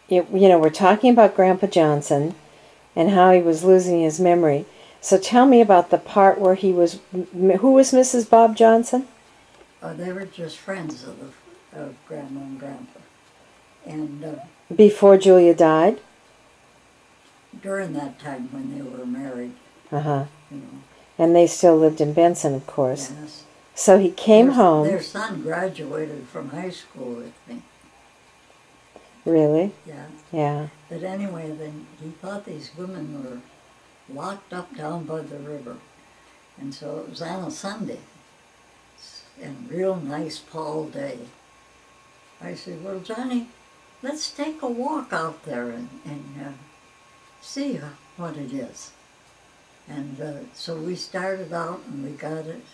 we're talking about Grandpa Johnson and how he was losing his memory. So tell me about the part where he was. Who was Mrs. Bob Johnson? They were just friends of Grandma and Grandpa. And Before Julia died? during that time when they were married, Uh-huh. you know. And they still lived in Benson, of course. Yes. So he came home. Their son graduated from high school with me. Really? Yeah. Yeah. But anyway, then he thought these women were locked up down by the river. And so it was on a Sunday, and real nice fall day. I said, well, Johnny, let's take a walk out there and see what it is. And so we started out, and we got it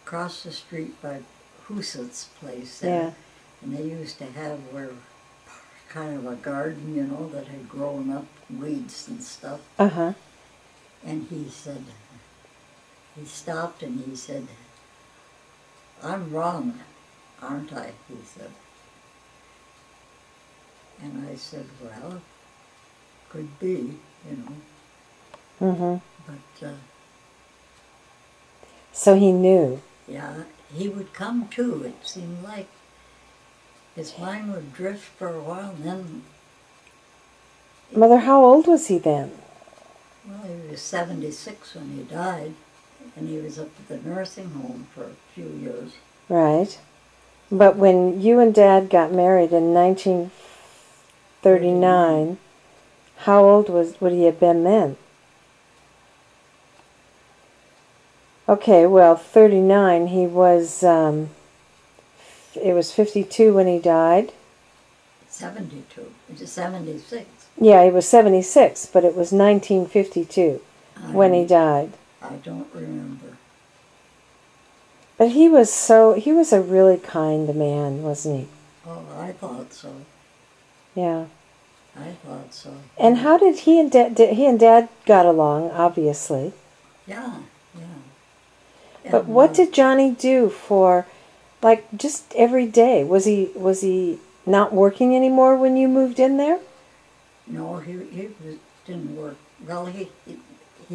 across the street by Hussett's place there. Yeah. And they used to have kind of a garden, you know, that had grown up, weeds and stuff. Uh-huh. And he said, he stopped and he said, I'm wrong, aren't I? He said. And I said, well, could be, you know. Mm-hmm. But, so he knew. yeah, he would come too, it seemed like. His mind would drift for a while, and then... Mother, how old was he then? Well, he was 76 when he died, and he was up at the nursing home for a few years. Right. But when you and Dad got married in 1939, how old would he have been then? Okay, well, 39, he was, it was 52 when he died. 72. It was 76. Yeah, he was 76, but it was 1952 when he died. I don't remember. But he was a really kind man, wasn't he? Oh, I thought so. Yeah. I thought so. And how did he and Dad got along, obviously? Yeah, yeah. But And, what did Johnny do for, like, just every day? Was he not working anymore when you moved in there? No, he didn't work. Well, he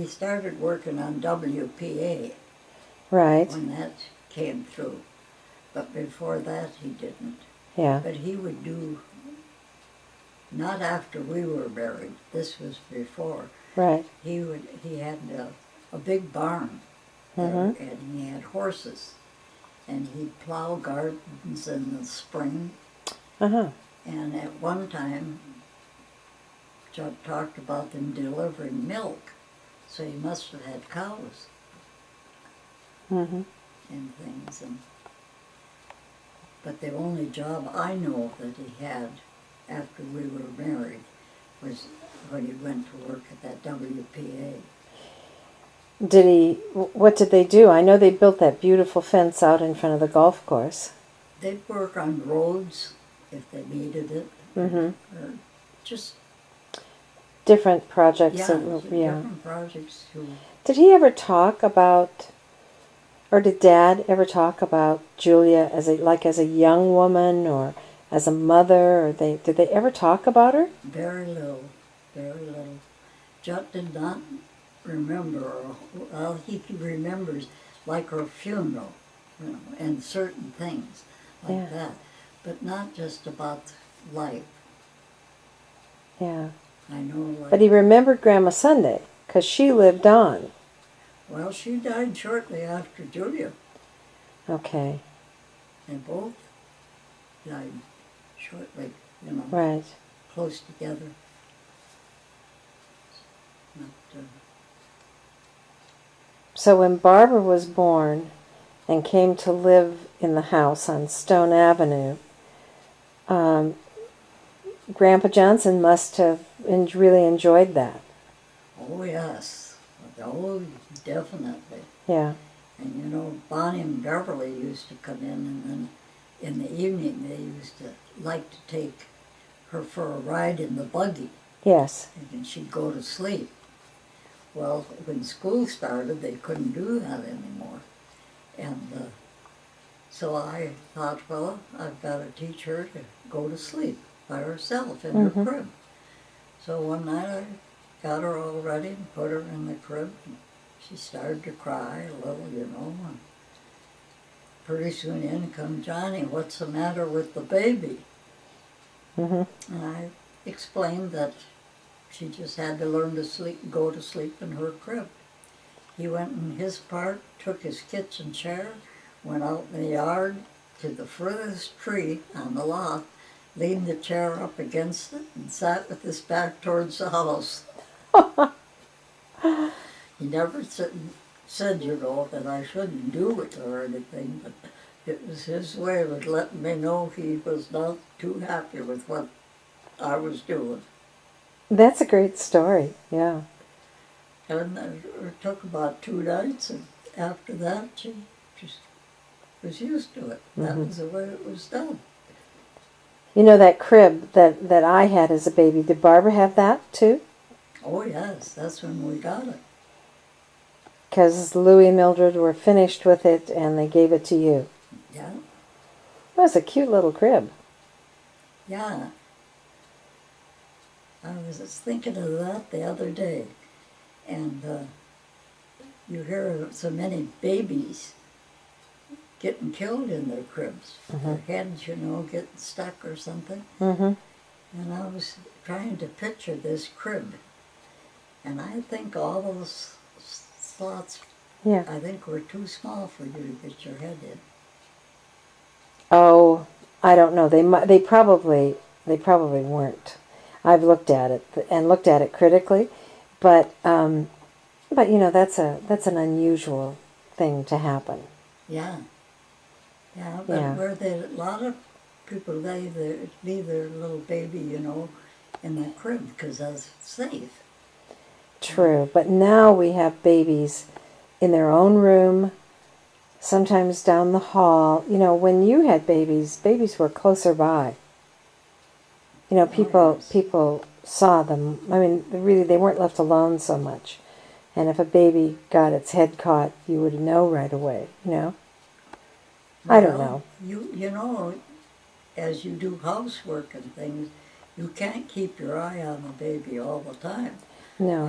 started working on WPA. Right. When that came through. But before that, he didn't. Yeah. But he would do, not after we were married, this was before. Right. He had a big barn, and he had horses. And he'd plow gardens in the spring. Uh-huh. And at one time, Chuck talked about them delivering milk. So he must have had cows. Mm-hmm. And things. But the only job I know that he had after we were married was when he went to work at that WPA. What did they do? I know they built that beautiful fence out in front of the golf course. They'd work on roads if they needed it. Mm-hmm. Or just... Different projects. Yeah, different projects too. Did he ever talk about, or did Dad ever talk about Julia as a young woman or as a mother? Or did they ever talk about her? Very little, very little. Judd did not remember. Well, he remembers like her funeral, you know, and certain things like that, but not just about life. Yeah. I know. But he remembered Grandma Sunday because she lived on. Well, she died shortly after Julia. Okay. They both died shortly, you know. Right. Close together. But, so when Barbara was born and came to live in the house on Stone Avenue, Grandpa Johnson must have really enjoyed that. oh, yes. Oh, definitely. Yeah. And you know, Bonnie and Beverly used to come in, and then in the evening they used to like to take her for a ride in the buggy. Yes. And she'd go to sleep. Well, when school started, they couldn't do that anymore. And so I thought, well, I've got to teach her to go to sleep by herself in her crib. So one night I got her all ready and put her in the crib. And she started to cry a little, and pretty soon in come Johnny. What's the matter with the baby? And I explained that she just had to learn to sleep, go to sleep in her crib. He went in his part, took his kitchen chair, went out in the yard to the furthest tree on the lot, leaned the chair up against it, and sat with his back towards the house. He never said, that I shouldn't do it or anything, but it was his way of letting me know he was not too happy with what I was doing. That's a great story, yeah. And it took about 2 nights, and after that, she just was used to it. That was the way it was done. You know that crib that I had as a baby, did Barbara have that too? Oh yes, that's when we got it. Because Louie and Mildred were finished with it and they gave it to you. Yeah. That was a cute little crib. Yeah. I was just thinking of that the other day. And you hear of so many babies getting killed in their cribs. Their heads, getting stuck or something. And I was trying to picture this crib. And I think all those slots, I think, were too small for you to get your head in. Oh, I don't know. They probably weren't. I've looked at it and looked at it critically, but that's an unusual thing to happen. Yeah. Yeah, but where a lot of people leave their little baby, in the crib because that's safe. True, but now we have babies in their own room, sometimes down the hall. When you had babies were closer by. People saw them. I mean, really, they weren't left alone so much. And if a baby got its head caught, you would know right away, I don't know. As you do housework and things, you can't keep your eye on the baby all the time. No.